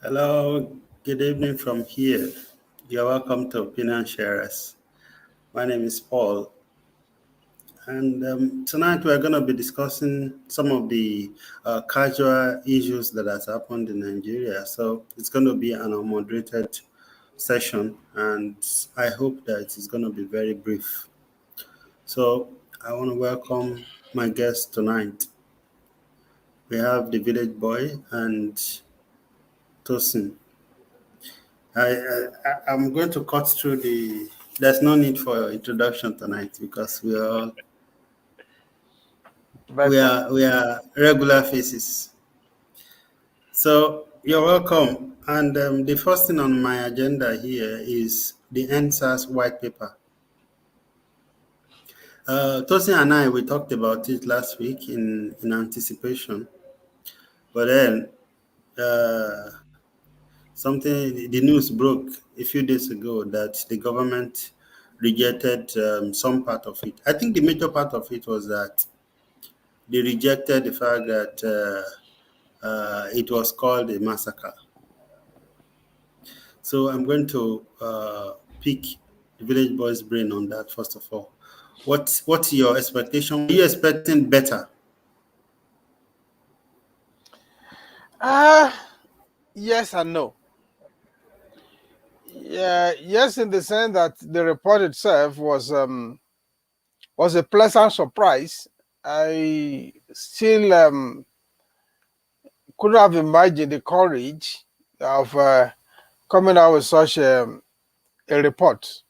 Hello, good evening from here. You're welcome to Opinion Sharers. My name is Paul, and tonight we're going to be discussing some of the casual issues that has happened in Nigeria. So it's going to be an unmoderated session, and I hope that it's going to be very brief. So I want to welcome my guests tonight. We have the village boy and Tosin. I'm going to cut through the. There's no need for introduction tonight because Better. we are regular faces. So you're welcome. And the first thing on my agenda here is the NSAS white paper. Tosin and I we talked about it last week in anticipation, but then uh, something the news broke a few days ago that the government rejected some part of it. I think the major part of it was that they rejected the fact that it was called a massacre. So I'm going to pick the village boy's brain on that first of all. What's your expectation? Are you expecting better? Uh, yes and no. Yeah, yes, in the sense that the report itself was a pleasant surprise. I still couldn't have imagined the courage of coming out with such a report.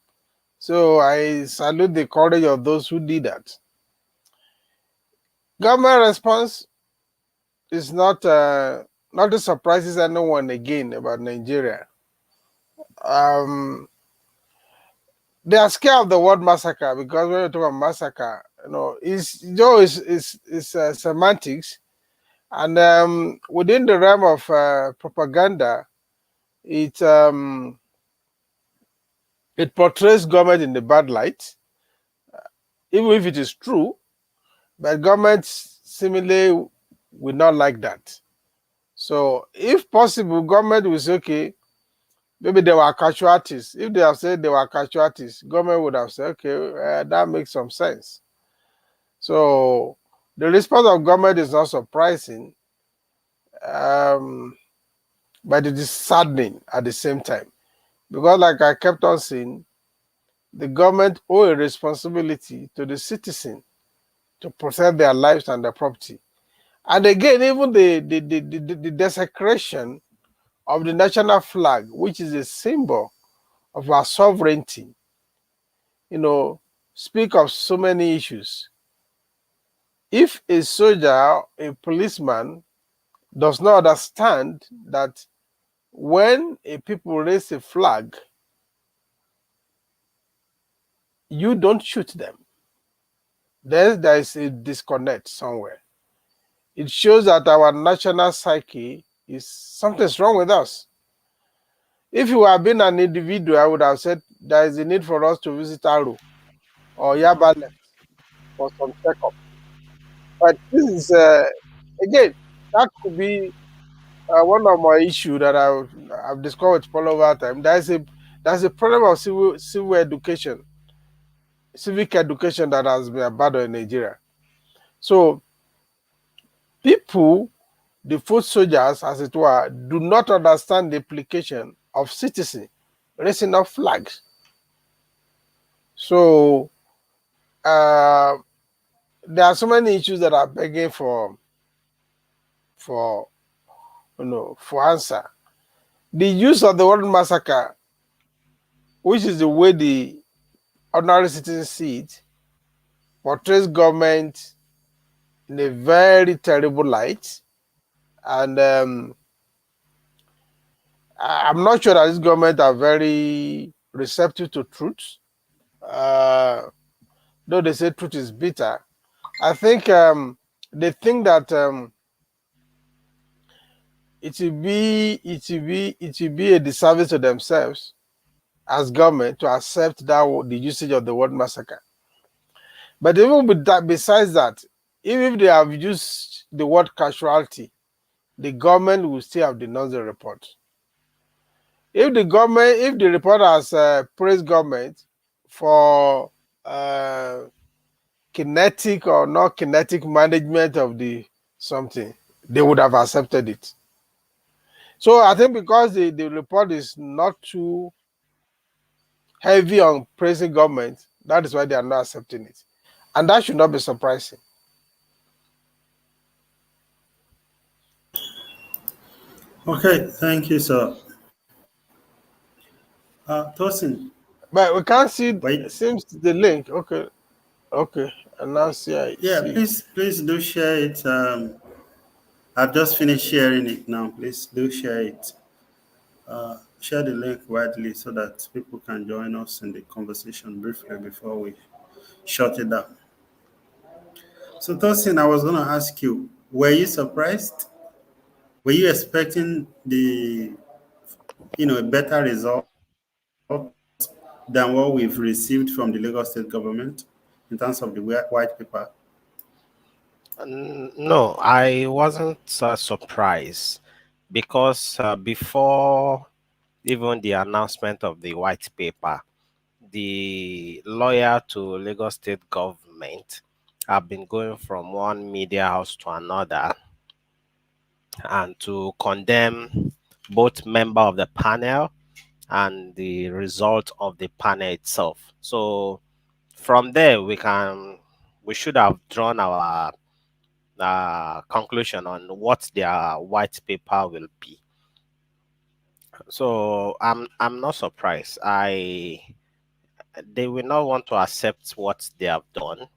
So I salute the courage of those who did that. Government response is not to surprises anyone again about Nigeria. Um, they are scared of the word massacre because when you talk about massacre, it's semantics, and within the realm of propaganda, it um, it portrays government in the bad light, even if it is true. But government similarly would not like that. So, if possible, government will say, okay, maybe there were casualties. If they have said there were casualties, government would have said, okay, that makes some sense. So the response of government is not surprising, um, but it is saddening at the same time. Because like I kept on saying, the government owe a responsibility to the citizen to protect their lives and their property. And again, even the desecration of the national flag, which is a symbol of our sovereignty, speak of so many issues. If a soldier, a policeman, does not understand that when a people raise a flag, you don't shoot them, then there is a disconnect somewhere. It shows that our national psyche is something's wrong with us. If you had been an individual, I would have said there is a need for us to visit Aro or Yaba left for some checkup. But this is again, that could be one of my issues that I've discovered all over time. There's a problem of civil education, civic education that has been abandoned in Nigeria. So people, the foot soldiers, as it were, do not understand the implication of citizen raising up flags. So uh, there are so many issues that are begging for for answer. The use of the word massacre, which is the way the ordinary citizens see it, portrays government in a very terrible light. And I'm not sure that this government are very receptive to truth. Though they say truth is bitter, I think they think that it will be a disservice to themselves as government to accept the usage of the word massacre. But even with that, besides that, even if they have used the word casualty, the government will still have denounced the report. if the reporters praise government for kinetic or not kinetic management of the something, they would have accepted it. So I think because the report is not too heavy on praising government, that is why they are not accepting it. And that should not be surprising. Okay, thank you, sir. Tosin, But we can't see, wait. seems the link. Okay, okay. And now see, I Yeah, see it. please do share it. I've just finished sharing it now. Please do share it. Share the link widely so that people can join us in the conversation briefly before we shut it down. So, Tosin, I was going to ask you, were you surprised? Were you expecting a better result than what we've received from the Lagos State government in terms of the white paper? No, I wasn't surprised because before even the announcement of the white paper, the lawyer to Lagos State government have been going from one media house to another and to condemn both member of the panel and the result of the panel itself. So from there, we should have drawn our conclusion on what their white paper will be. So I'm not surprised. They will not want to accept what they have done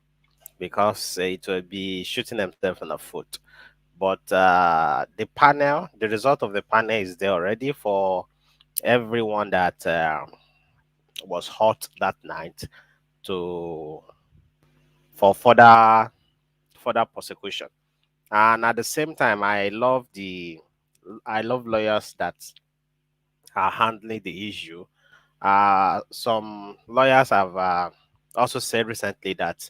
because it will be shooting themselves in the foot. But the result of the panel is there already for everyone that was hot that night to for further prosecution. And at the same time, I love lawyers that are handling the issue. Some lawyers have also said recently that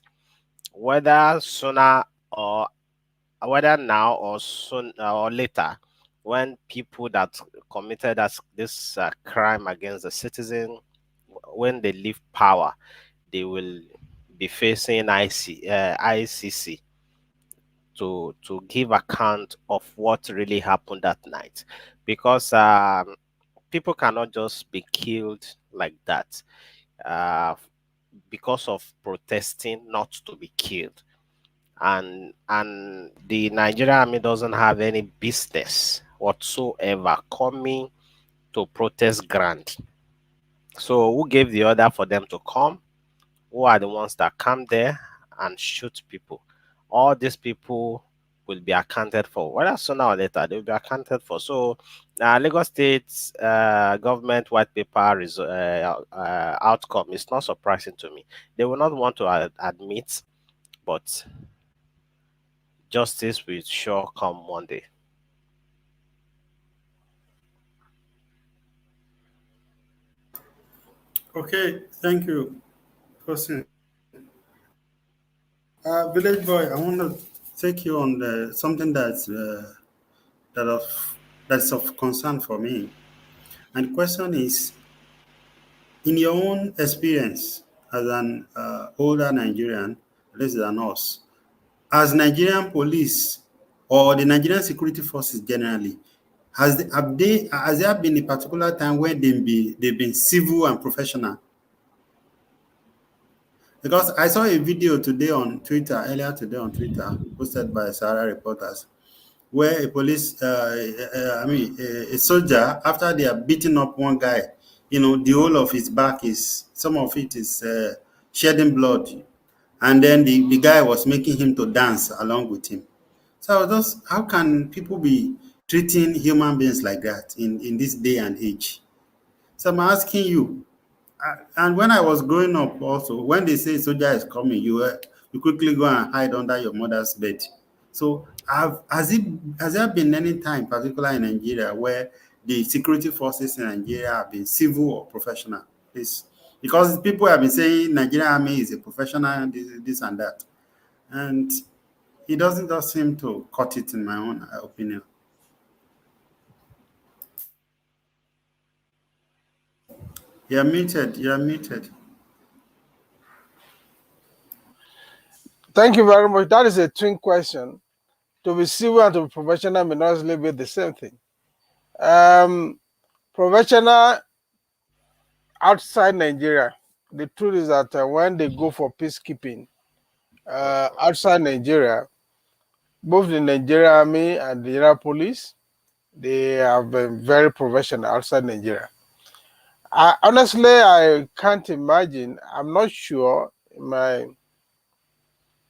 whether sooner or whether now or soon or later, when people that committed this crime against the citizen, when they leave power, they will be facing ICC to give account of what really happened that night, because people cannot just be killed like that uh, because of protesting not to be killed, and the Nigerian army doesn't have any business whatsoever coming to protest ground. So who gave the order for them to come? Who are the ones that come there and shoot people? All these people will be accounted for. Whether sooner or later, they will be accounted for. So, Lagos State's government white paper outcome is not surprising to me. They will not want to admit, but justice will sure come one day. Okay, thank you, Tosin. Village boy, I want to take you on something that of that's of concern for me. And the question is, in your own experience as an older Nigerian, less than us, as Nigerian police or the Nigerian security forces generally, has there been a particular time where they've been civil and professional? Because I saw a video today on Twitter, earlier today on Twitter, posted by Sahara reporters, where a police, a soldier, after they are beating up one guy, the whole of his back some of it is shedding blood. And then the guy was making him to dance along with him. So I was just, how can people be treating human beings like that in this day and age? So I'm asking you, and when I was growing up also, when they say soldier is coming, you quickly go and hide under your mother's bed. So has there been any time, particularly in Nigeria, where the security forces in Nigeria have been civil or professional? Please. Because people have been saying Nigerian army is a professional, this and that. And it doesn't just seem to cut it in my own opinion. You're muted. You're muted. Thank you very much. That is a twin question. To be civil and to be professional may not necessarily be the same thing. Professional outside Nigeria, the truth is that when they go for peacekeeping outside Nigeria, both the Nigerian army and the Nigerian police, they have been very professional outside Nigeria. Honestly, I can't imagine. I'm not sure in my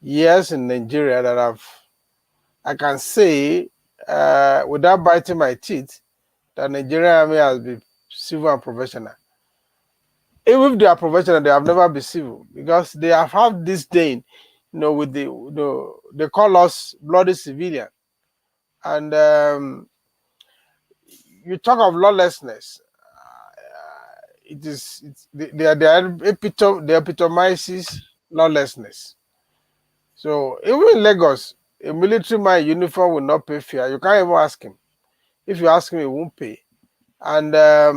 years in Nigeria that I can say without biting my teeth that Nigerian army has been civil and professional. Even if they are professional, they have never been civil because they have had this thing, with they call us bloody civilian. And you talk of lawlessness, they epitomizes lawlessness. So even in Lagos, a military man in uniform will not pay fare. You can't even ask him. If you ask him, he won't pay. And I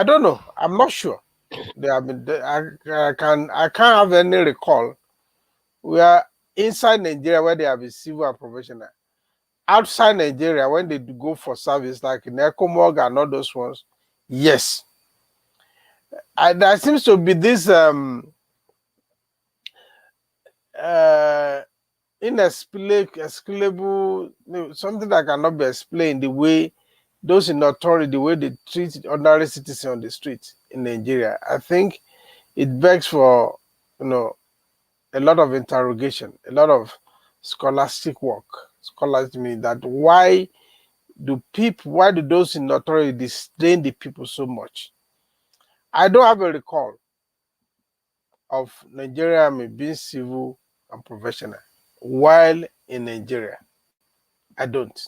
don't know. I'm not sure. They have been. I can't have any recall. We are inside Nigeria where they have been civil and professional. Outside Nigeria, when they go for service, like in ECOMOG and all those ones, yes. There seems to be this inexplicable, something that cannot be explained, the way those in authority, the way they treat ordinary citizens on the street in Nigeria. I think it begs for a lot of interrogation, a lot of scholastic work. Scholars mean that why do those in authority disdain the people so much? I don't have a recall of Nigeria being civil and professional while in Nigeria. I don't.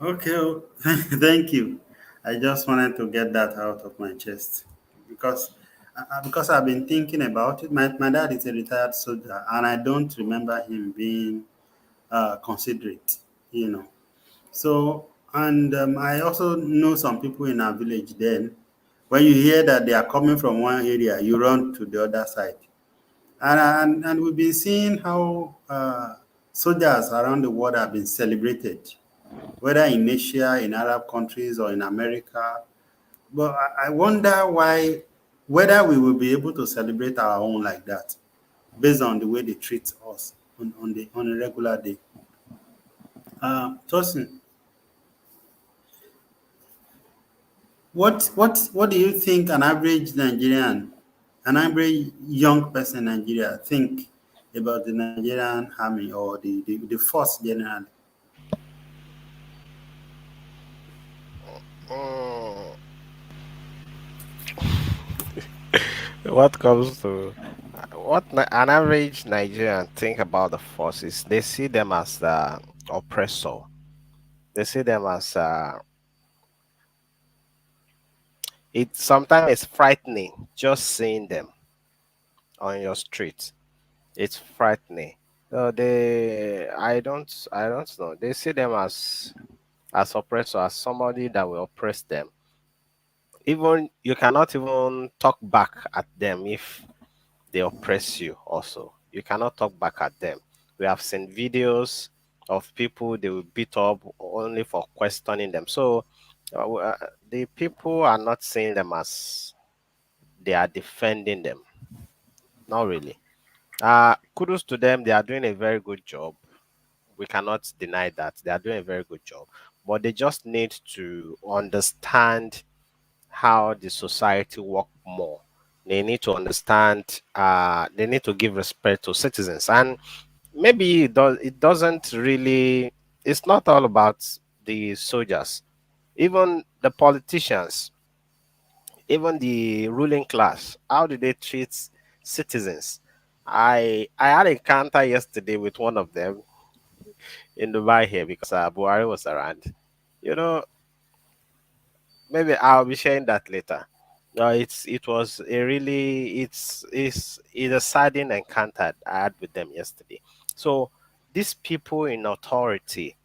Okay, thank you. I just wanted to get that out of my chest because I've been thinking about it. My dad is a retired soldier, and I don't remember him being considerate. You know, so and I also know some people in our village. Then, when you hear that they are coming from one area, you run to the other side, and we've been seeing how soldiers around the world have been celebrated, whether in Asia, in Arab countries, or in America. But I wonder why, whether we will be able to celebrate our own like that, based on the way they treat us on a regular day. Tosin, what do you think an average young person in Nigeria think about the Nigerian army or the force generally? Mm, what comes to an average Nigerian think about the forces? They see them as the oppressor. They see them as it. Sometimes it's frightening just seeing them on your street. It's frightening. So I don't know. They see them as oppressor, as somebody that will oppress them. Even you cannot even talk back at them if they oppress you. Also, you cannot talk back at them. We have seen videos of people they will beat up only for questioning them. So the people are not seeing them as they are defending them. Not really. Kudos to them. They are doing a very good job. We cannot deny that they are doing a very good job, but they just need to understand how the society work more. They need to understand. They need to give respect to citizens, and maybe it doesn't really. It's not all about the soldiers, even the politicians, even the ruling class. How do they treat citizens? I had a encounter yesterday with one of them in Dubai here because Buhari was around. You know, maybe I'll be sharing that later. No, it was a really it's a sudden encounter I had with them yesterday. So these people in authority,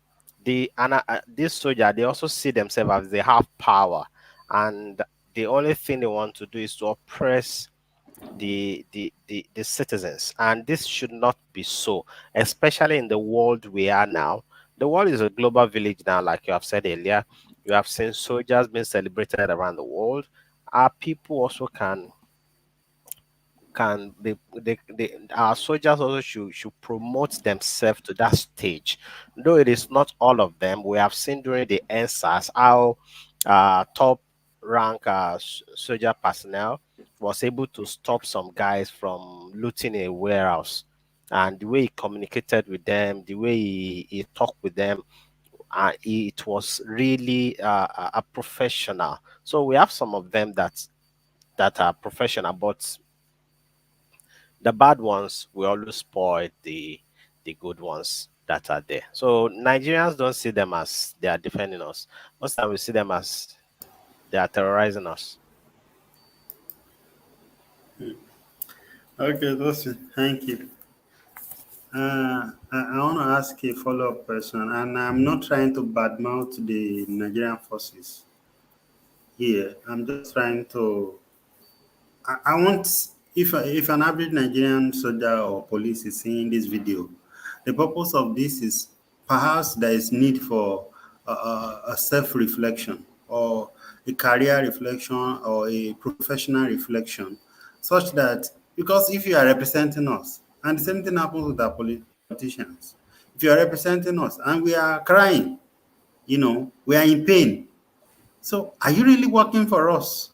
this soldier, they also see themselves as they have power, and the only thing they want to do is to oppress the citizens, and this should not be so, especially in the world we are now. The world is a global village now, like you have said earlier. You have seen soldiers being celebrated around the world. Our people also our soldiers also should promote themselves to that stage, though it is not all of them. We have seen during the NSAS how top rank soldier personnel was able to stop some guys from looting a warehouse, and the way he communicated with them, the way he talked with them, it was really a professional. So we have some of them that are professional, but the bad ones will always spoil the good ones that are there. So Nigerians don't see them as they are defending us. Most time we see them as they are terrorizing us. Okay, Dawson, thank you. I want to ask a follow-up question, and I'm not trying to badmouth the Nigerian forces here. I'm just trying to. I want, if an average Nigerian soldier or police is seeing this video, the purpose of this is perhaps there is need for a self-reflection or a career reflection or a professional reflection, such that, because if you are representing us, and the same thing happens with our politicians, if you are representing us and we are crying, we are in pain. So, are you really working for us?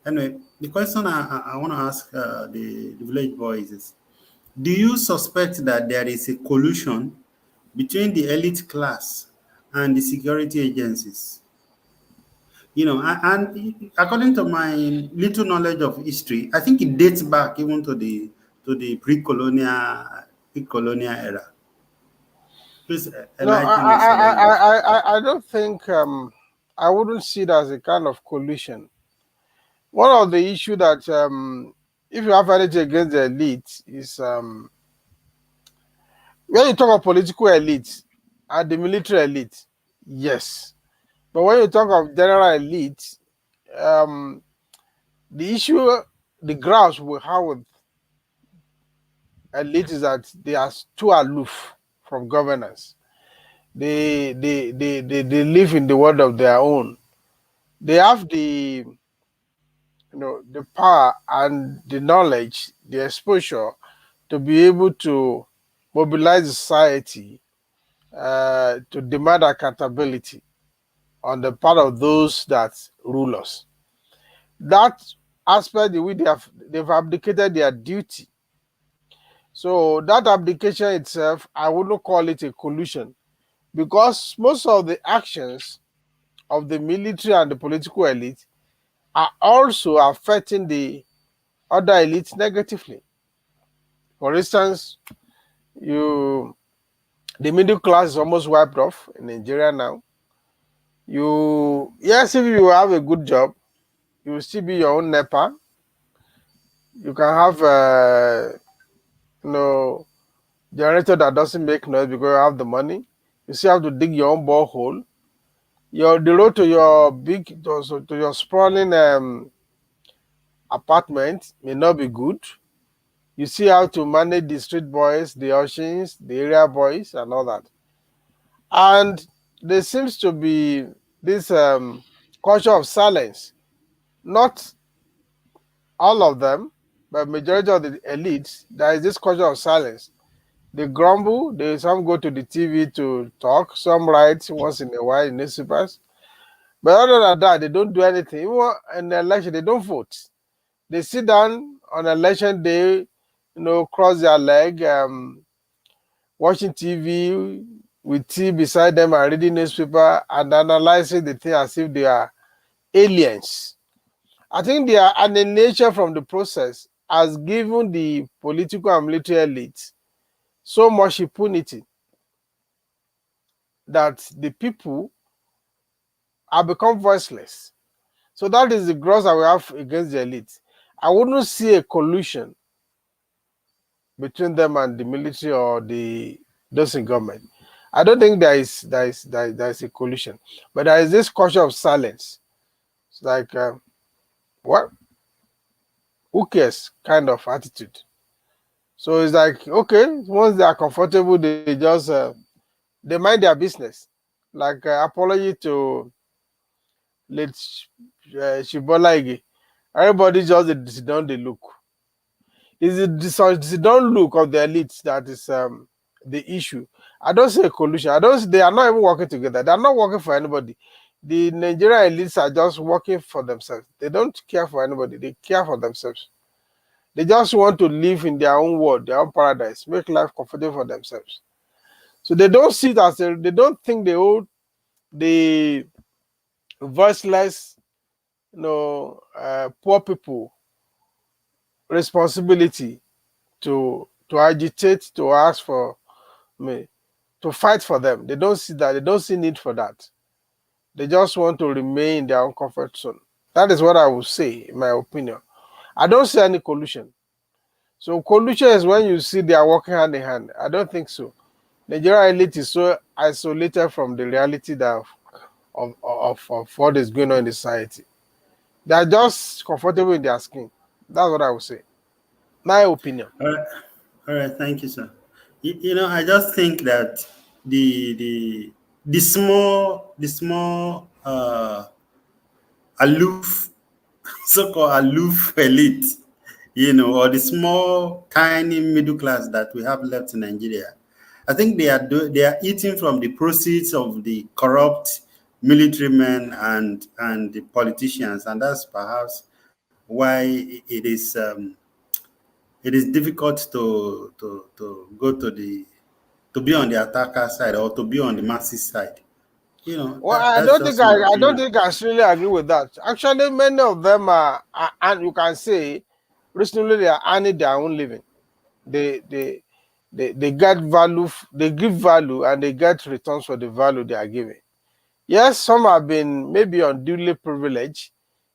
Anyway, the question I want to ask the village boys is: do you suspect that there is a collusion between the elite class and the security agencies? And according to my little knowledge of history, I think it dates back even to the pre-colonial era. Please No, enlighten us a little bit. I don't think I wouldn't see it as a kind of collusion. One of the issue that if you have anything against the elite is when you talk of political elite and the military elite, yes. But when you talk of general elite, um, the issue, the grounds we have with elite is that they are too aloof from governance. They live in the world of their own. They have the power and the knowledge, the exposure to be able to mobilize society to demand accountability on the part of those that rule us. That aspect, the way they've abdicated their duty. So that abdication itself, I wouldn't call it a collusion, because most of the actions of the military and the political elite are also affecting the other elites negatively. For instance, the middle class is almost wiped off in Nigeria now. Yes, if you have a good job, you will still be your own NEPA. You can have generator that doesn't make noise because you have the money. You still have to dig your own borehole. The road to your sprawling apartment may not be good. You see how to manage the street boys, the ushers, the area boys, and all that. And there seems to be this culture of silence. Not all of them, but majority of the elites, there is this culture of silence. They grumble, some go to the TV to talk, some write once in a while in newspapers. But other than that, they don't do anything. Even in the election, they don't vote. They sit down on election day, cross their leg, watching TV with tea beside them and reading newspaper and analyzing the thing as if they are aliens. I think their alienation from the process has given the political and military elite so much impunity that the people have become voiceless. So that is the gross that we have against the elite. I wouldn't see a collusion between them and the military or those in government. I don't think there is a collusion, but there is this culture of silence. It's like what? Who cares? Kind of attitude. So it's like, okay, once they are comfortable, they just they mind their business. Like apology to late Shibola Ige. Everybody just sit down, they look. Is it the don't look of the elites that is the issue? I don't say collusion. I don't. They are not even working together. They are not working for anybody. The Nigerian elites are just working for themselves. They don't care for anybody. They care for themselves. They just want to live in their own world, their own paradise, make life comfortable for themselves. So they don't see that they don't think they owe the voiceless, poor people responsibility to agitate, to ask for me, to fight for them. They don't see that. They don't see need for that. They just want to remain in their own comfort zone. That is what I would say, in my opinion. I don't see any collusion. So collusion is when you see they are working hand in hand. I don't think so. Nigerian elite is so isolated from the reality that of what is going on in the society. They are just comfortable in their skin. That's what I would say. My opinion. All right, thank you, sir. I just think that the small aloof, so-called aloof elite, or the small tiny middle class that we have left in Nigeria, I think they are eating from the proceeds of the corrupt military men and the politicians, and that's perhaps why it is difficult to go to be on the attacker side or to be on the masses side. Well, That's just my I don't opinion. think I really agree with that. Actually, many of them are, and you can say, reasonably they are earning their own living. They get value, they give value, and they get returns for the value they are giving. Yes, some have been maybe unduly privileged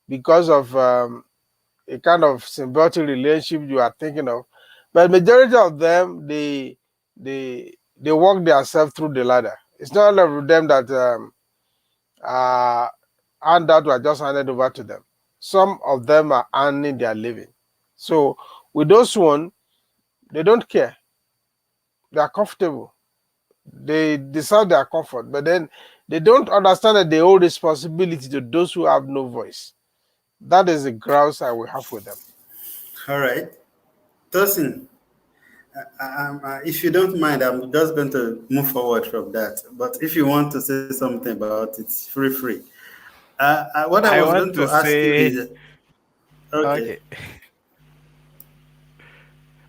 because of a kind of symbiotic relationship you are thinking of, but majority of them they work themselves through the ladder. It's not all of them that and that were just handed over to them. Some of them are earning their living. So with those one, they don't care. They are comfortable. They deserve their comfort, but then they don't understand that they owe responsibility to those who have no voice. That is the grouse I will have with them. All right, Tosin, if you don't mind, I'm just going to move forward from that. But if you want to say something about it, free. What I I was want going to to ask you say, is, okay,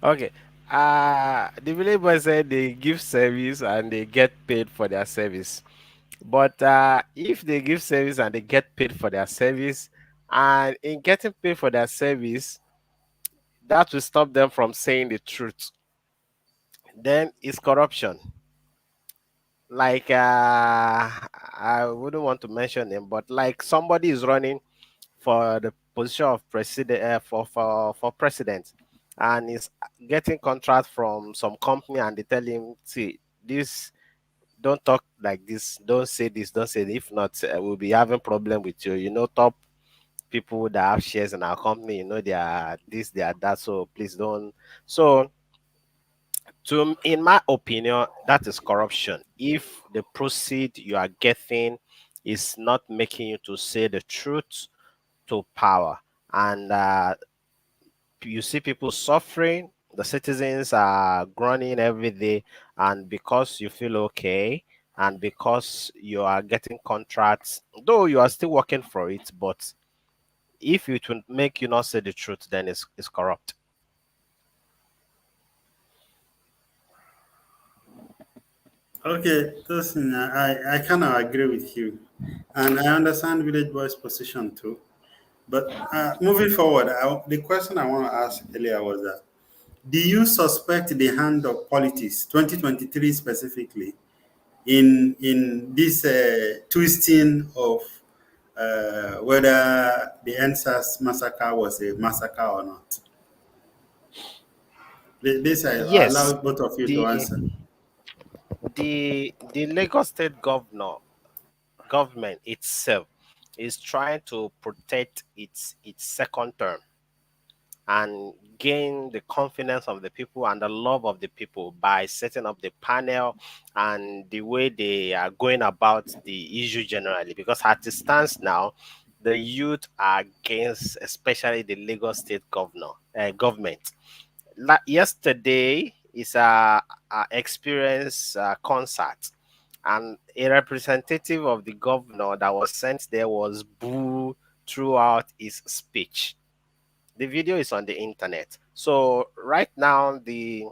okay, okay. The village boy said they give service and they get paid for their service. But if they give service and they get paid for their service, and in getting paid for their service, that will stop them from saying the truth. Then it's corruption. Like I wouldn't want to mention him, but like somebody is running for the position of president for president, and is getting contract from some company, and they tell him, see, this, don't talk like this, don't say this, don't say that. If not, we'll be having problem with you. Top people that have shares in our company, they are this, they are that. So please don't. So in my opinion, that is corruption. If the proceed you are getting is not making you to say the truth to power, and you see people suffering, the citizens are groaning every day, and because you feel okay, and because you are getting contracts, though you are still working for it, but if it will make you not say the truth, then it's corrupt. okay, Tosin, I kind of agree with you, and I understand Village Boy's position too. But moving forward, the question I want to ask earlier was that, do you suspect the hand of politics, 2023 specifically, in this twisting of whether the NSAS massacre was a massacre or not? This I Yes, allow both of you to the answer. the Lagos State government itself is trying to protect its second term and gain the confidence of the people and the love of the people by setting up the panel and the way they are going about the issue generally. Because as it stands now, the youth are against, especially the Lagos State government. Yesterday is a experience concert, and a representative of the governor that was sent there was booed throughout his speech. The video is on the internet. So right now the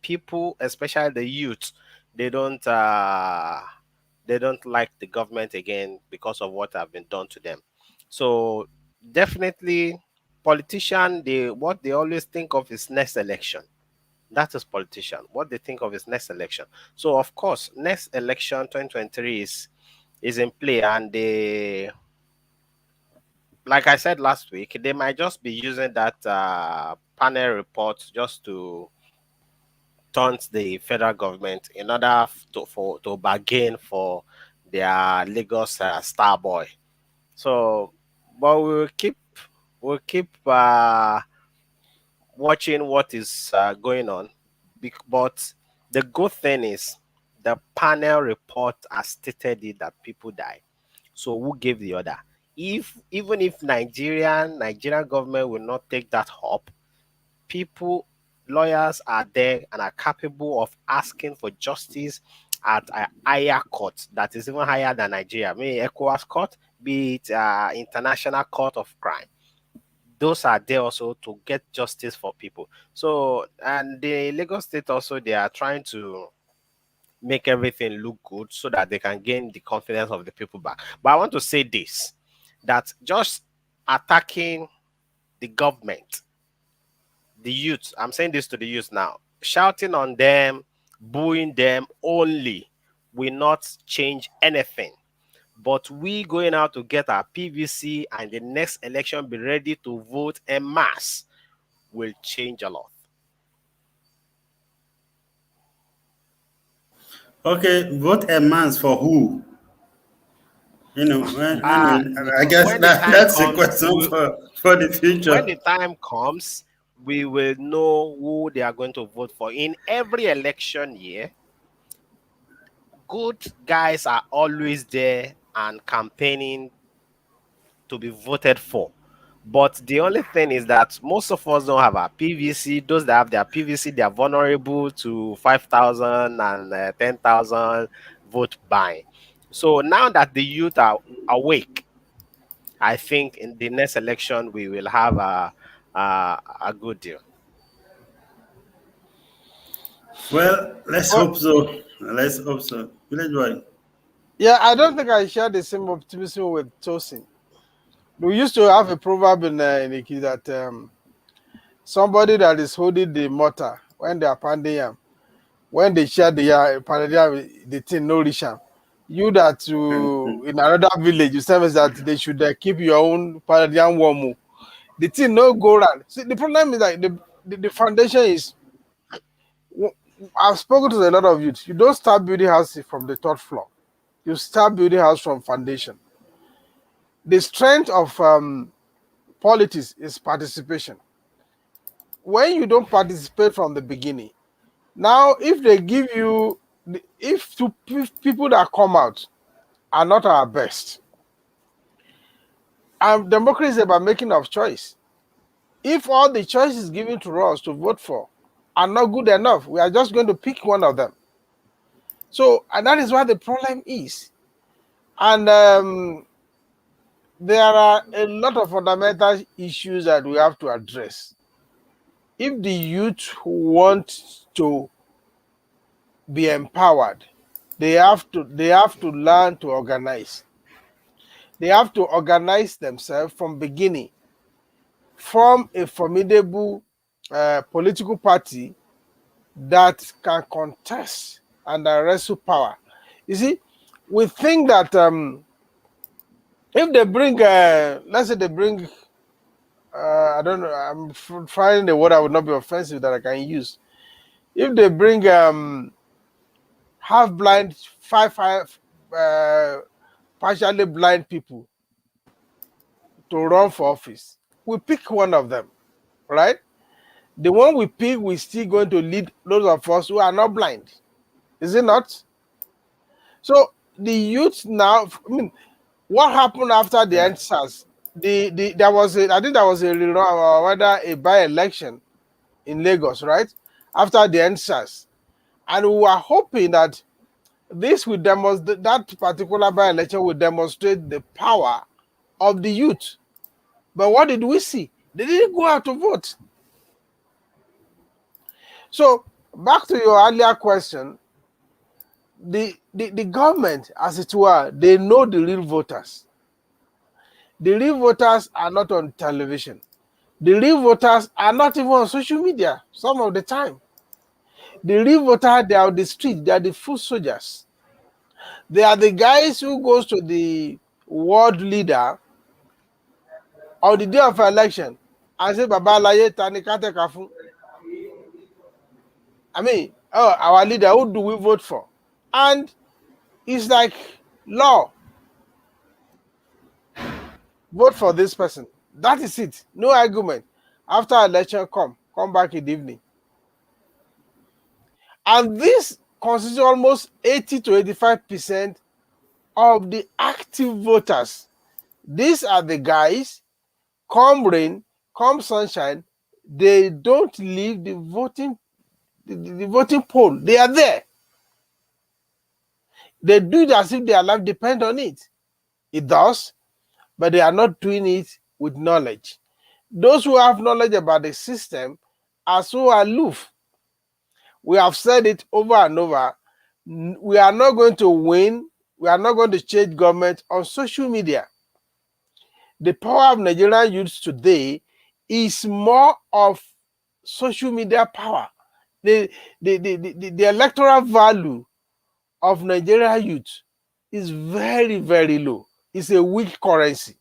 people, especially the youth, they don't uh they don't like the government again because of what have been done to them. So definitely, politician, they what they always think of is next election. That is politician. What they think of is next election. So of course, next election 2023 is in play, and they, like I said last week, they might just be using that panel report just to taunt the federal government in order to bargain for their Lagos star boy. So, but we'll keep watching what is going on. But the good thing is the panel report has stated it that people die. So who gave the order? If even if Nigerian government will not take that up, people, lawyers are there and are capable of asking for justice at a higher court that is even higher than Nigeria, maybe ECOWAS court, be it International Court of Crime. Those are there also to get justice for people. So, and the Lagos State also, they are trying to make everything look good so that they can gain the confidence of the people back. But I want to say this, that just attacking the government, the youth, I'm saying this to the youth now, shouting on them, booing them only will not change anything. But we going out to get our PVC and the next election be ready to vote en masse will change a lot. Okay, vote a man's for who? You know, I guess When the time that's a comes, question for the when the future. time comes, we will know who they are going to vote for. In every election year, good guys are always there and campaigning to be voted for. But the only thing is that most of us don't have our PVC. Those that have their PVC, they are vulnerable to 5,000 and 10,000 vote buying. So now that the youth are awake, I think in the next election we will have a good deal. Well, let's Well, hope so. Let's hope so. Village boy. yeah, I don't think I share the same optimism with Tosin. We used to have a proverb in Iki that somebody that is holding the mortar when they are pounding yam, when they share the pounding yam, the thing no reach am. You that you in another village, you say that they should keep your own pounding yam warm. Oh. The thing no go round. See, the problem is like the foundation is. I've spoken to a lot of youth. You don't start building house from the third floor. You start building house from foundation. The strength of politics is participation. When you don't participate from the beginning, now if they give you, if people that come out are not our best, and democracy is about making of choice. If all the choices given to us to vote for are not good enough, we are just going to pick one of them. So, and that is why the problem is. And there are a lot of fundamental issues that we have to address. If the youth want to be empowered, they have to learn to organize. They have to organize themselves from beginning, form a formidable political party that can contest and wrestle power. You see, we think that if they bring, let's say they bring I don't know. I'm finding a word that would not be offensive that I can use. If they bring half blind, five partially blind people to run for office, we pick one of them, right? The one we pick, we're still going to lead those of us who are not blind. Is it not? So the youth now, I mean, what happened after the answers? There was I think there was a rather a by-election in Lagos, right? After the answers. And we were hoping that this would demonstrate, that particular by-election would demonstrate the power of the youth. But what did we see? They didn't go out to vote. So back to your earlier question, the government, as it were, they know the real voters. The real voters are not on television. The real voters are not even on social media some of the time. The real voters, they are on the street, they are the foot soldiers. They are the guys who goes to the world leader on the day of election and say, Baba Alaye Tani Kate Kafun. I mean, oh, our leader, who do we vote for? And it's like law. Vote for this person. That is it. No argument. After election, come back in the evening. And this constitutes almost 80 to 85% of the active voters. These are the guys, come rain, come sunshine, they don't leave the voting poll. They are there. They do it as if their life depends on it. It does, but they are not doing it with knowledge. Those who have knowledge about the system are so aloof. We have said it over and over. We are not going to win. We are not going to change government on social media. The power of Nigerian youth today is more of social media power. The electoral value of Nigerian youth is very, very low. It's a weak currency.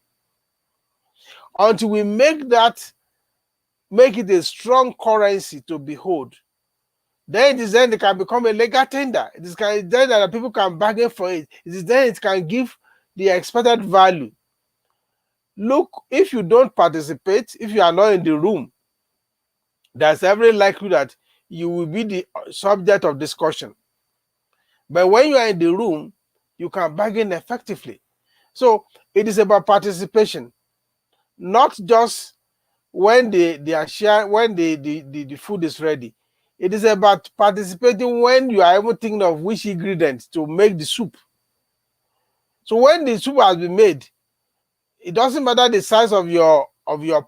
Until we make it a strong currency to behold, then it is then it can become a legal tender. It is then that people can bargain for it. It is then it can give the expected value. Look, if you don't participate, if you are not in the room, there's every likelihood that you will be the subject of discussion. But when you are in the room, you can bargain effectively. So it is about participation, not just when they are sharing, when the food is ready. It is about participating when you are even thinking of which ingredients to make the soup. So when the soup has been made, it doesn't matter the size of your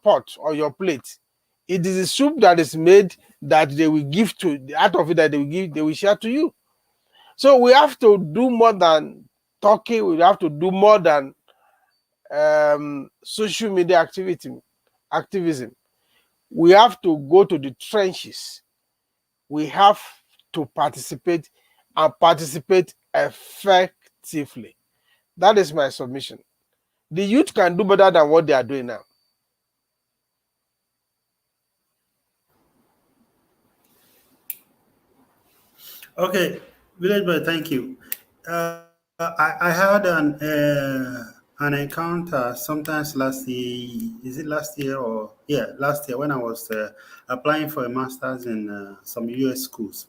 pot or your plate. It is the soup that is made that they will give to, out of it that they will share to you. So we have to do more than talking. We have to do more than social media activism. We have to go to the trenches. We have to participate and participate effectively. That is my submission. The youth can do better than what they are doing now. Okay, Village Boy, thank you. I had an encounter sometimes last year. Is it last year or last year when I was applying for a master's in some US schools,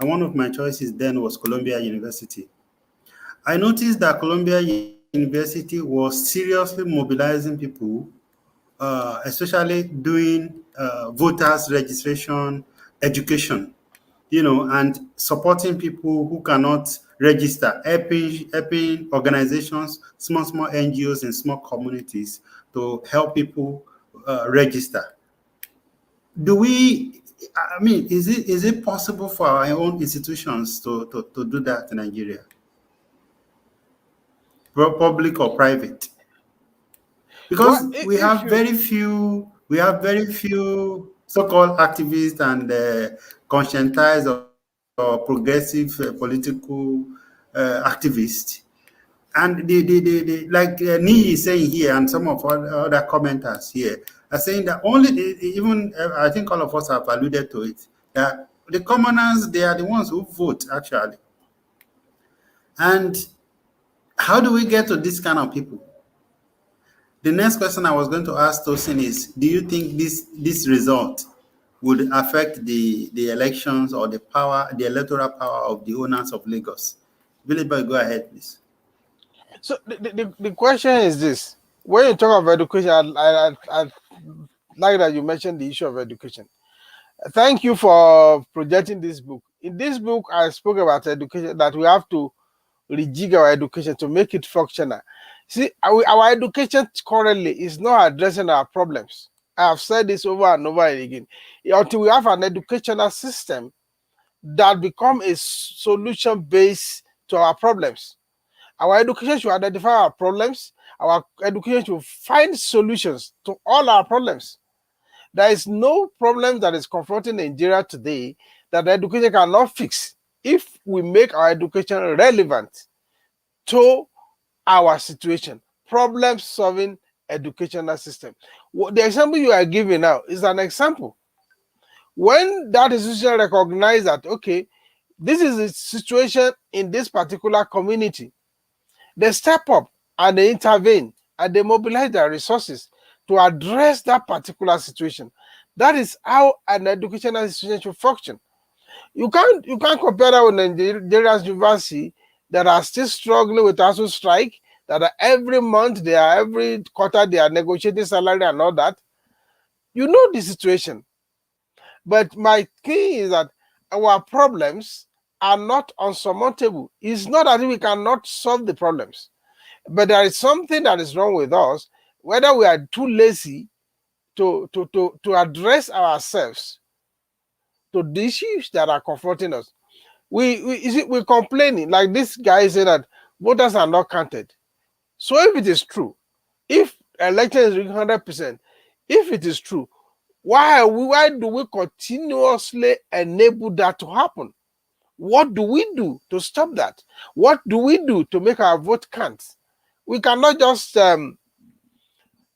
and one of my choices then was Columbia University. I noticed that Columbia University was seriously mobilizing people, especially doing voters registration education, and supporting people who cannot register, helping organizations, small NGOs in small communities to help people register. Is it possible for our own institutions to do that in Nigeria? Public or private? Because we have very few so-called activists and conscientized or progressive political activists. And like Nii is saying here, and some of other commenters here, are saying that only even I think all of us have alluded to it, that the commoners, they are the ones who vote actually. And how do we get to this kind of people? The next question I was going to ask Tosin is, do you think this result would affect the elections or the electoral power of the owners of Lagos? Billy Boy, go ahead, please. So the question is this: when you talk of education, I like that you mentioned the issue of education. Thank you for projecting this book. In this book, I spoke about education, that we have to rejig our education to make it functional. See, our education currently is not addressing our problems. I have said this over and over again. Until we have an educational system that become a solution base to our problems. Our education should identify our problems. Our education should find solutions to all our problems. There is no problem that is confronting Nigeria today that education cannot fix if we make our education relevant to our situation. Problem-solving educational system. The example you are giving now is an example. When that institution recognizes that, okay, this is the situation in this particular community, they step up and they intervene and they mobilize their resources to address that particular situation. That is how an educational institution should function. You can't compare that with Nigeria's university that are still struggling with ASU strike, that are every month, every quarter, they are negotiating salary and all that. You know the situation. But my key is that our problems are not unsurmountable. It's not that we cannot solve the problems, but there is something that is wrong with us, whether we are too lazy to address ourselves to the issues that are confronting us. We're complaining, like this guy said that voters are not counted. So if it is true, if election is 100%, if it is true, why do we continuously enable that to happen? What do we do to stop that? What do we do to make our vote count? We cannot just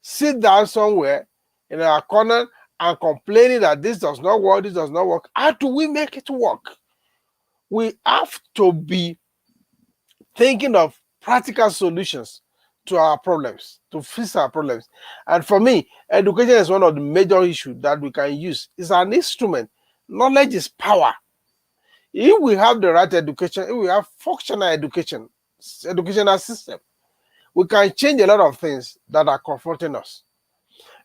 sit down somewhere in our corner and complaining that this does not work, this does not work. How do we make it work? We have to be thinking of practical solutions to our problems, to fix our problems. And for me, education is one of the major issues that we can use. It's an instrument. Knowledge is power. If we have the right education, if we have functional educational system, we can change a lot of things that are confronting us.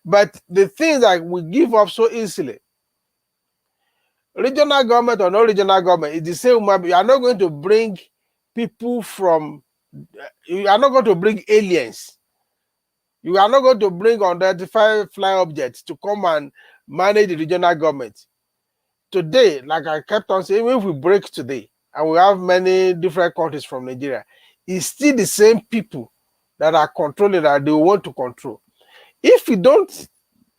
But the things that we give up so easily, regional government or no regional government, is the same. You are not going to bring people from, you are not going to bring aliens. You are not going to bring unidentified flying objects to come and manage the regional government. Today, like I kept on saying, even if we break today, and we have many different countries from Nigeria, it's still the same people that are controlling that they want to control. If we don't,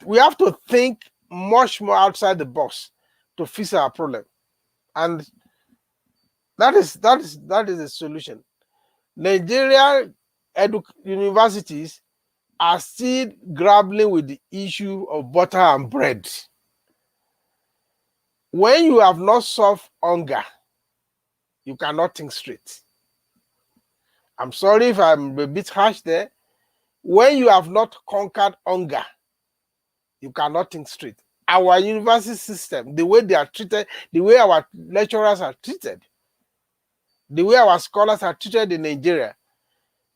we have to think much more outside the box to fix our problem. And that is the solution. Nigeria universities are still grappling with the issue of butter and bread. When you have not solved hunger, you cannot think straight. I'm sorry if I'm a bit harsh there. When you have not conquered hunger, you cannot think straight. Our university system, the way they are treated, the way our lecturers are treated, the way our scholars are treated in Nigeria,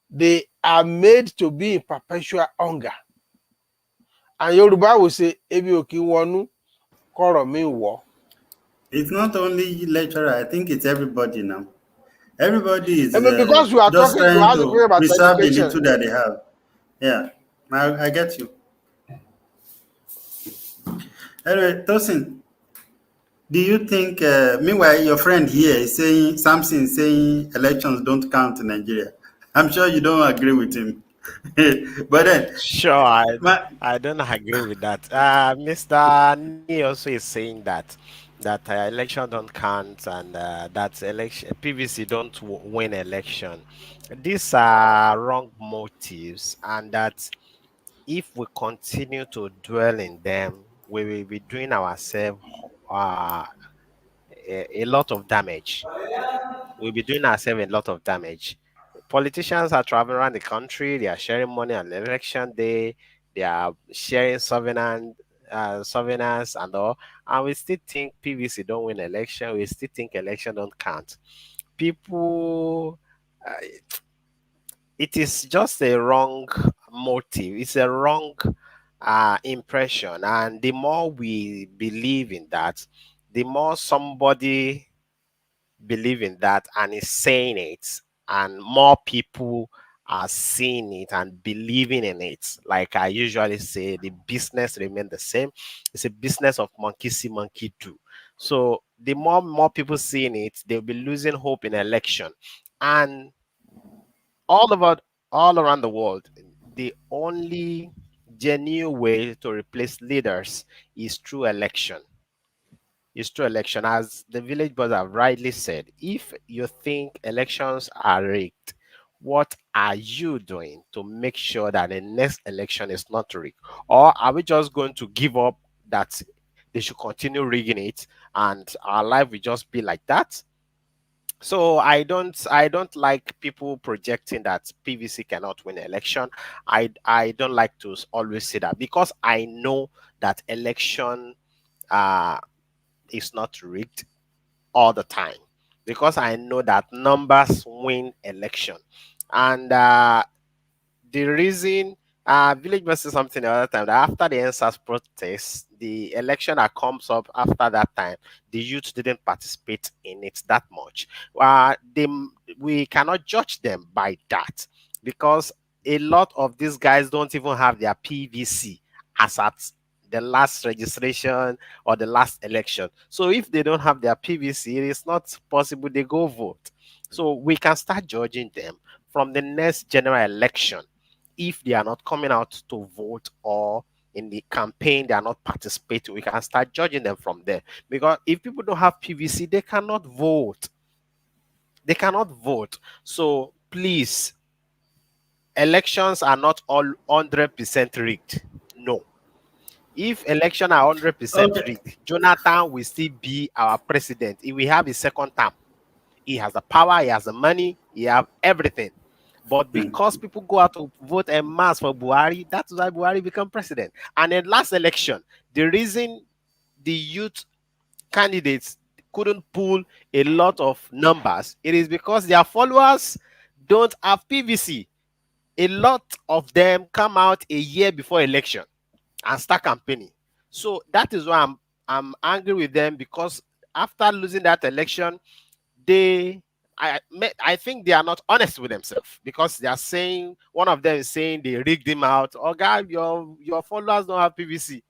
they are made to be in perpetual hunger. And Yoruba will say, Ebi oki wonu, koro mi wo. It's not only lecturer, I think it's everybody now. Everybody is because we are just talking, trying to about preserve education. the little that they have. Yeah, I get you. Anyway, Tosin, do you think, meanwhile, your friend here is saying, Samson is saying elections don't count in Nigeria. I'm sure you don't agree with him. But then, Sure, I don't agree with that. Mr. Ni also is saying that election don't count and that election PVC don't win election. These are wrong motives, and that if we continue to dwell in them, we will be doing ourselves a lot of damage. We'll be doing ourselves a lot of damage. Politicians are traveling around the country, they are sharing money on election day, they are sharing souvenirs and all, and we still think PVC don't win election, we still think election don't count. People, uh, it is just a wrong motive, it's a wrong impression, and the more we believe in that, the more somebody believe in that and is saying it, and more people are seeing it and believing in it. Like I usually say, the business remain the same. It's a business of monkey see, monkey do. So the more people seeing it, they'll be losing hope in election. And all about all around the world, the only genuine way to replace leaders is through election. Is through election. As the village boys have rightly said, if you think elections are rigged, what are you doing to make sure that the next election is not rigged? Or are we just going to give up that they should continue rigging it and our life will just be like that? So I don't like people projecting that PVC cannot win election. I don't like to always say that, because I know that election uh is not rigged all the time, because I know that numbers win election. And the reason village must say something the other time, that after the NSAS protest, the election that comes up after that time, the youth didn't participate in it that much. We cannot judge them by that, because a lot of these guys don't even have their PVC as at the last registration or the last election. So if they don't have their PVC, it is not possible they go vote. So we can start judging them from the next general election. If they are not coming out to vote, or in the campaign they are not participating, we can start judging them from there. Because if people don't have PVC, they cannot vote. They cannot vote. So please, elections are not all 100% rigged. No. If election are 100% Okay. rigged, Jonathan will still be our president. If we have a second term, he has the power, he has the money, he have everything. But because people go out to vote en masse for Buhari, that's why Buhari become president. And in last election, the reason the youth candidates couldn't pull a lot of numbers, it is because their followers don't have PVC. A lot of them come out a year before election and start campaigning. So that is why I'm angry with them, because after losing that election, I think they are not honest with themselves, because they are saying, one of them is saying they rigged him out. Oh God, your followers don't have PVC.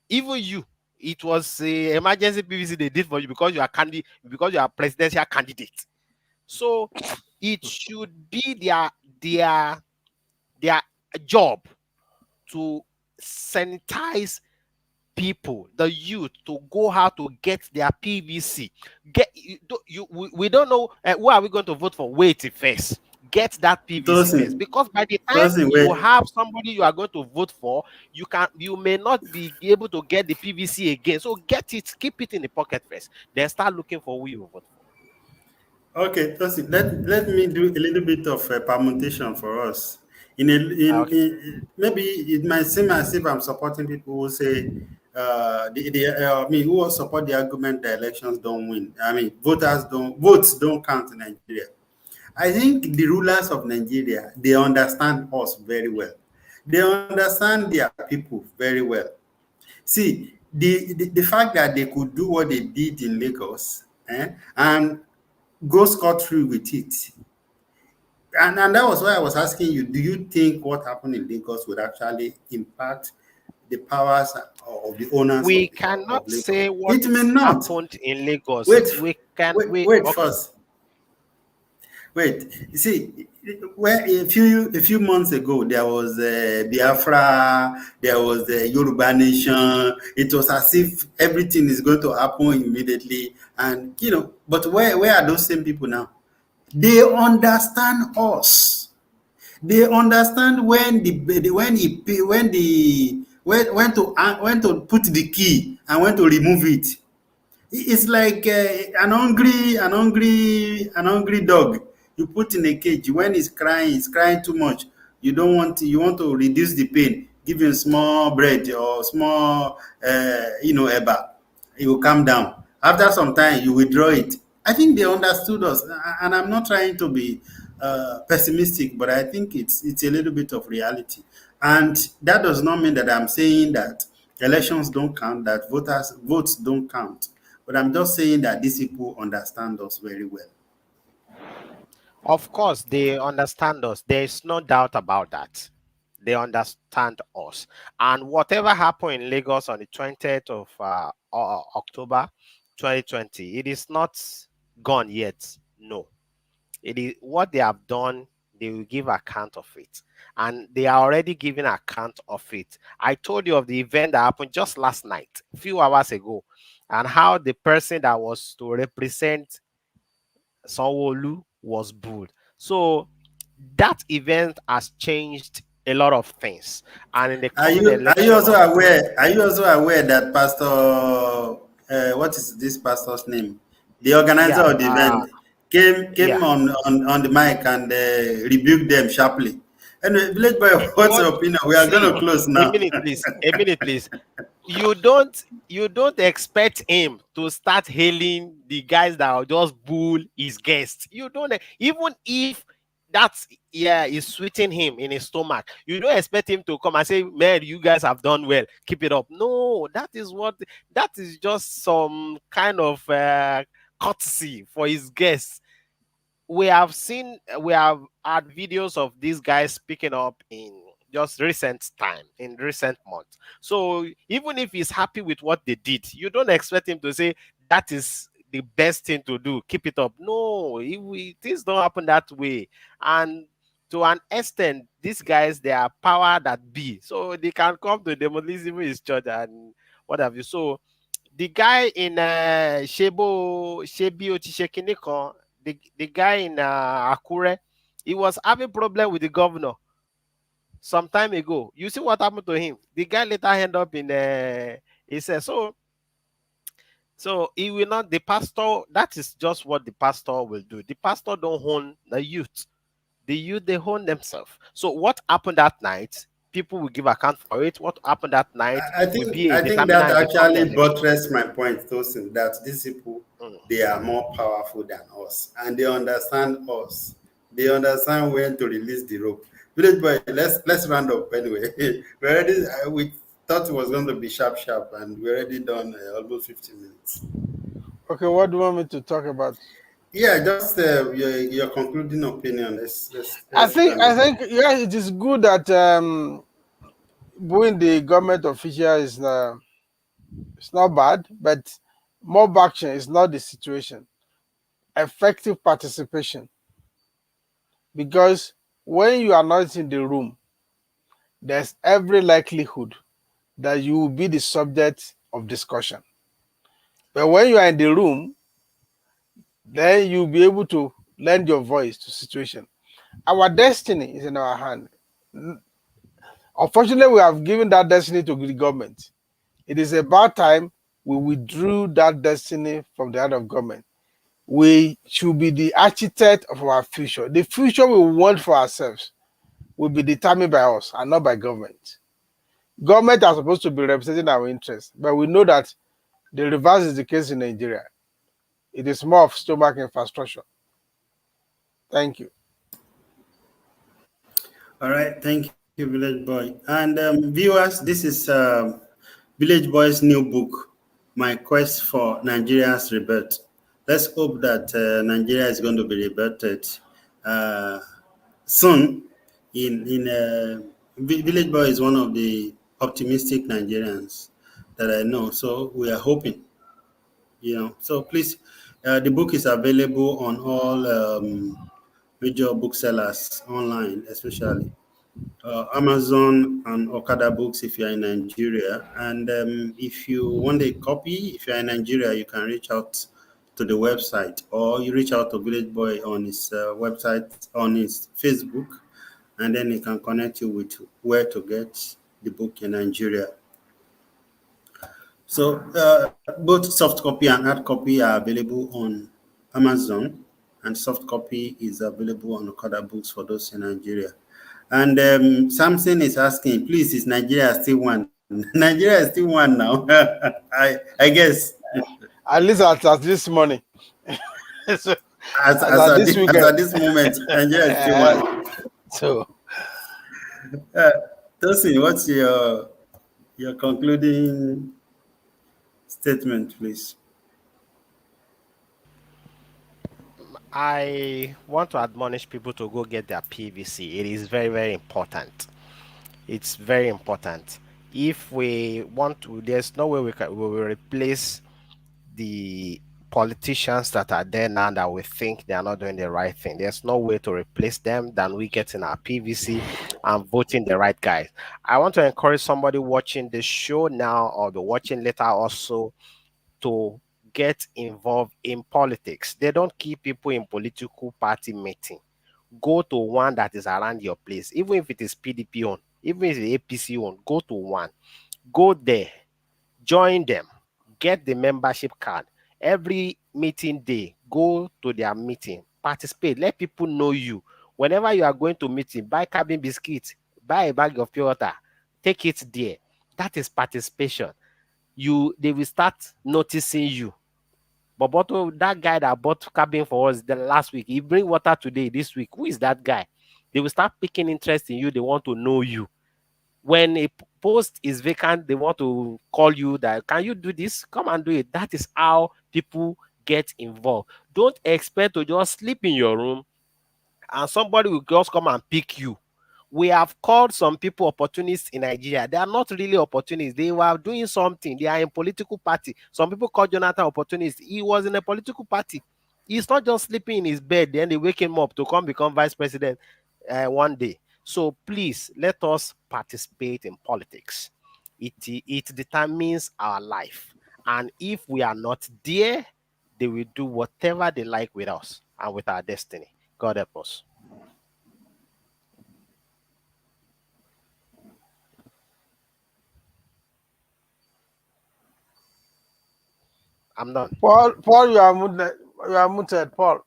Even you, it was a emergency PVC they did for you, because you are because you are presidential candidate. So it should be their job to sanitize people, the youth, to go how to get their PVC. We don't know who are we going to vote for. Wait first. Get that PVC first, because by the time you have somebody you are going to vote for, you may not be able to get the PVC again. So get it, keep it in the pocket first, then start looking for who you vote for. Okay, Tosin, let me do a little bit of permutation for us. Maybe it might seem as if I'm supporting people who say who will support the argument that elections don't win. I mean, votes don't count in Nigeria. I think the rulers of Nigeria, they understand us very well. They understand their people very well. See, the fact that they could do what they did in Lagos and go scot-free with it. And that was why I was asking you, do you think what happened in Lagos would actually impact the powers of the owners? We cannot say what it may not. happened in Lagos. Wait first. Wait, you see, a few months ago, there was Biafra, there was the Yoruba Nation. It was as if everything is going to happen immediately. And, but where are those same people now? They understand us. They understand when when to put the key and when to remove it. It's like an hungry dog. You put in a cage. When it's crying too much. You want to reduce the pain. Give him small bread or small, eba. It will calm down. After some time, you withdraw it. I think they understood us, and I'm not trying to be pessimistic, but I think it's a little bit of reality. And that does not mean that I'm saying that elections don't count, that votes don't count. But I'm just saying that these people understand us very well. Of course, they understand us. There is no doubt about that. They understand us. And whatever happened in Lagos on the 20th of October 2020, it is not gone yet. No. It is what they have done, they will give account of it. And they are already giving account of it. I told you of the event that happened just last night, a few hours ago, and how the person that was to represent Sanwo-Olu was booed. So that event has changed a lot of things. And in the coming election, Are you also aware that Pastor, what is this pastor's name? The organizer yeah, of the event came yeah. on the mic and rebuked them sharply. Anyway, Village Boy, what's What? your opinion? We are going See, to close a now. minute, please. A minute, please. You don't expect him to start hailing the guys that are just bull his guests. You don't, even if that's is sweeting him in his stomach, you don't expect him to come and say, man, you guys have done well, keep it up. No, that is just some kind of courtesy for his guests. We have had videos of these guys speaking up in just recent time, in recent months. So even if he's happy with what they did, you don't expect him to say that is the best thing to do, keep it up. No, things don't happen that way. And to an extent, these guys, they are power that be, so they can come to demolism his church and what have you. So the guy in Shebi Otishekiniko, the guy in Akure, he was having problem with the governor some time ago. You see what happened to him? The guy later ended up in he said so he will not, the pastor, that is just what the pastor will do. The pastor don't own the youth. The youth, they own themselves. So what happened that night, people will give account for it. What happened that night will be a I think that determinant in the coming actually election. buttressed my point, Tosin, that these people, they are more powerful than us, and they understand us. They understand when to release the rope. Village Boy, let's round up anyway. We thought it was going to be sharp, and we already done almost 15 minutes. Okay, what do you want me to talk about? Yeah, just your concluding opinion. I think yeah, it is good that being the government official is it's not bad, but mob action is not the situation. Effective participation, because when you are not in the room, there's every likelihood that you will be the subject of discussion. But when you are in the room, then you'll be able to lend your voice to situation. Our destiny is in our hand. Unfortunately, we have given that destiny to the government. It is about time we withdrew that destiny from the hand of government. We should be the architect of our future. The future we want for ourselves will be determined by us and not by government. Government are supposed to be representing our interests, but we know that the reverse is the case in Nigeria. It is more of stomach infrastructure. Thank you. All right, thank you, Village Boy. And viewers, this is Village Boy's new book, My Quest for Nigeria's Rebirth. Let's hope that Nigeria is going to be rebirthed soon. Village Boy is one of the optimistic Nigerians that I know, so we are hoping. So please, the book is available on all major booksellers online, especially Amazon and Okada Books if you're in Nigeria. And if you want a copy, if you're in Nigeria, you can reach out to the website, or you reach out to Village Boy on his website, on his Facebook, and then it can connect you with where to get the book in Nigeria. So both soft copy and hard copy are available on Amazon, and soft copy is available on Okada Books for those in Nigeria. And Samson is asking, please, is Nigeria still one? Nigeria is still one now. I guess. At least at this morning. So, As at this moment, Nigeria is still one. So, Tosin, what's your concluding statement, please? I want to admonish people to go get their PVC. It is very, very important. It's very important. If we want to, there's no way we will replace the politicians that are there now that we think they are not doing the right thing. There's no way to replace them than we getting our PVC and voting the right guys. I want to encourage somebody watching the show now or the watching later also to get involved in politics. They don't keep people in political party meeting. Go to one that is around your place, even if it is PDP on, even if it's APC on, go to one. Go there, join them, get the membership card. Every meeting day, go to their meeting, participate, let people know you. Whenever you are going to meeting, buy cabin biscuits, buy a bag of pure water, take it there. That is participation. They will start noticing you. But that guy that bought cabin for us the last week, he bring water today, this week. Who is that guy? They will start picking interest in you. They want to know you. When a post is vacant, they want to call you that, can you do this? Come and do it. That is how people get involved. Don't expect to just sleep in your room and somebody will just come and pick you. We have called some people opportunists in Nigeria. They are not really opportunists. They were doing something. They are in political party. Some people call Jonathan opportunist. He was in a political party. He's not just sleeping in his bed, then they wake him up to come become vice president one day. So please, let us participate in politics. It determines our life. And if we are not there, they will do whatever they like with us and with our destiny. God help us. I'm done. Paul, you are muted. You are muted, Paul.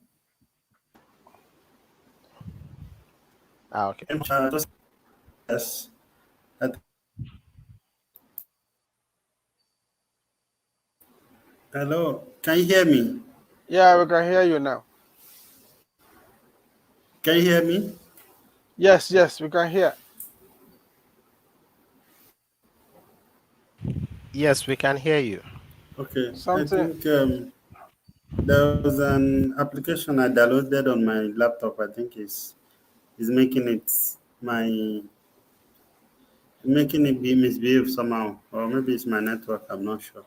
Okay. Yes. Hello, can you hear me? Yeah, we can hear you now. Can you hear me? Yes, we can hear. Yes, we can hear you. Okay. Something. I think there was an application I downloaded on my laptop. I think is making it be misbehave somehow, or maybe it's my network. I'm not sure.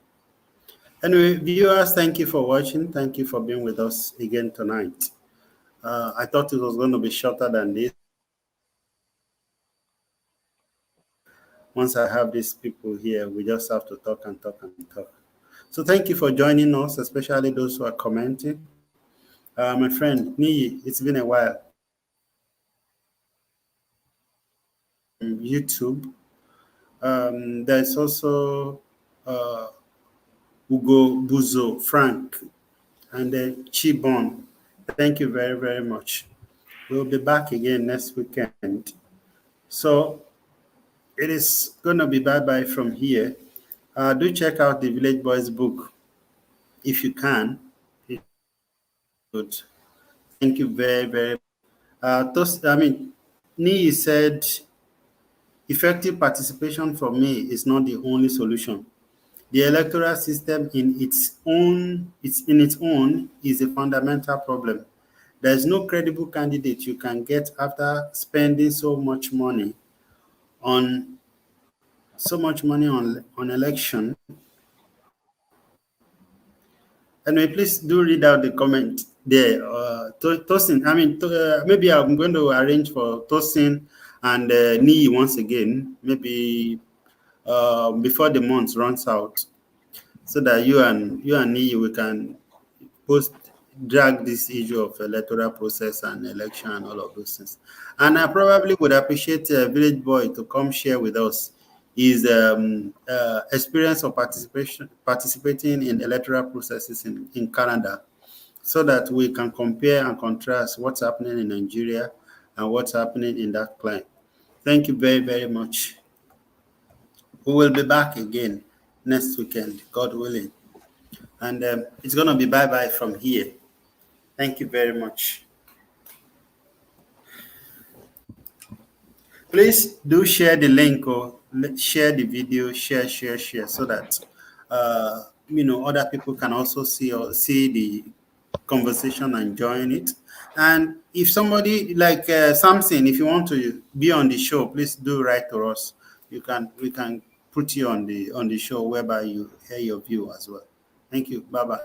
Anyway, viewers, thank you for watching. Thank you for being with us again tonight. I thought it was going to be shorter than this. Once I have these people here, we just have to talk and talk and talk. So thank you for joining us, especially those who are commenting. My friend, Niyi, it's been a while. YouTube. There's also Ugo Buzo, Frank, and then Chibon. Thank you very, very much. We'll be back again next weekend. So it is going to be bye-bye from here. Do check out the Village Boys book if you can. It's good. Thank you very, very much. Nii said, effective participation for me is not the only solution. The electoral system in its own is a fundamental problem. There is no credible candidate you can get after spending so much money on election. Anyway, please do read out the comment there. Tosin, maybe I'm going to arrange for Tosin and Nii once again, maybe before the month runs out, so that you and Nii, we can post drag this issue of electoral process and election and all of those things. And I probably would appreciate Village Boy to come share with us his experience of participating in electoral processes in Canada, so that we can compare and contrast what's happening in Nigeria and what's happening in that clime. Thank you very, very much. We will be back again next weekend, God willing. And it's going to be bye-bye from here. Thank you very much. Please do share the link or share the video, share, so that other people can also see the conversation and join it. And if somebody like Samson, if you want to be on the show, please do write to us. We can put you on the show whereby you hear your view as well. Thank you. Bye bye.